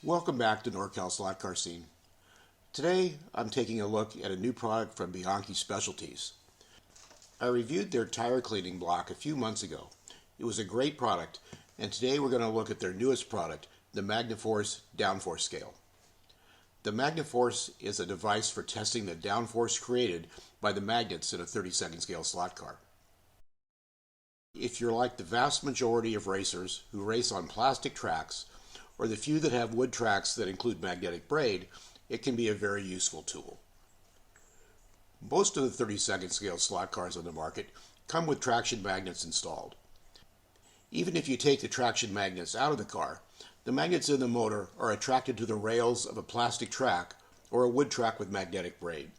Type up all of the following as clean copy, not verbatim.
Welcome back to NorCal Slot Car Scene. Today I'm taking a look at a new product from Bianchi Specialties. I reviewed their tire cleaning block a few months ago. It was a great product, and today we're going to look at their newest product, the MagnaForce Downforce scale. The MagnaForce is a device for testing the downforce created by the magnets in a 32nd scale slot car. If you're like the vast majority of racers who race on plastic tracks, or the few that have wood tracks that include magnetic braid, it can be a very useful tool. Most of the 32nd scale slot cars on the market come with traction magnets installed. Even if you take the traction magnets out of the car, the magnets in the motor are attracted to the rails of a plastic track or a wood track with magnetic braid.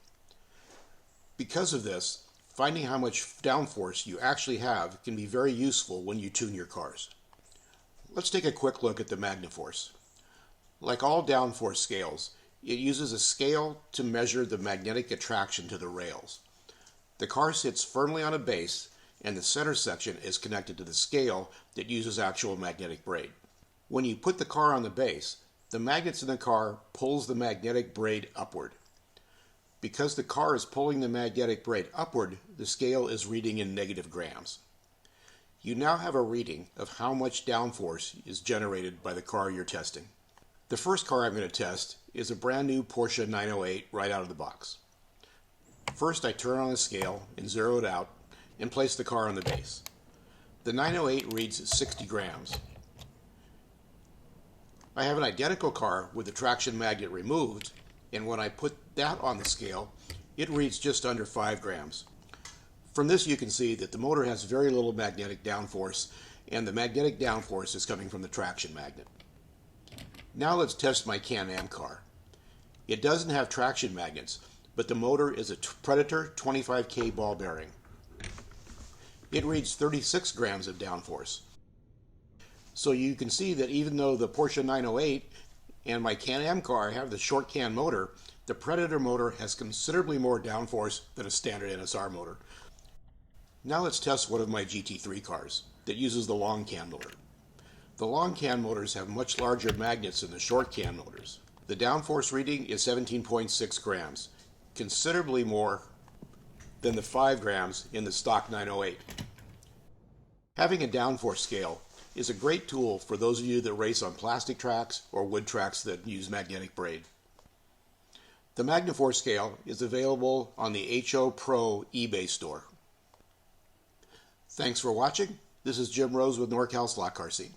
Because of this, finding how much downforce you actually have can be very useful when you tune your cars. Let's take a quick look at the MagnaForce. Like all downforce scales, it uses a scale to measure the magnetic attraction to the rails. The car sits firmly on a base, and the center section is connected to the scale that uses actual magnetic braid. When you put the car on the base, the magnets in the car pulls the magnetic braid upward. Because the car is pulling the magnetic braid upward, the scale is reading in negative grams. You now have a reading of how much downforce is generated by the car you're testing. The first car I'm going to test is a brand new Porsche 908 right out of the box. First, I turn on the scale and zero it out and place the car on the base. The 908 reads 60 grams. I have an identical car with the traction magnet removed, and when I put that on the scale, it reads just under 5 grams. From this you can see that the motor has very little magnetic downforce, and the magnetic downforce is coming from the traction magnet. Now let's test my Can-Am car. It doesn't have traction magnets, but the motor is a Predator 25K ball bearing. It reads 36 grams of downforce. So you can see that even though the Porsche 908 and my Can-Am car have the short can motor, the Predator motor has considerably more downforce than a standard NSR motor. Now let's test one of my GT3 cars that uses the long can motor. The long can motors have much larger magnets than the short can motors. The downforce reading is 17.6 grams, considerably more than the 5 grams in the stock 908. Having a downforce scale is a great tool for those of you that race on plastic tracks or wood tracks that use magnetic braid. The MagnaForce scale is available on the HO Pro eBay store. Thanks for watching. This is Jim Rose with NorCal Slot Car Scene.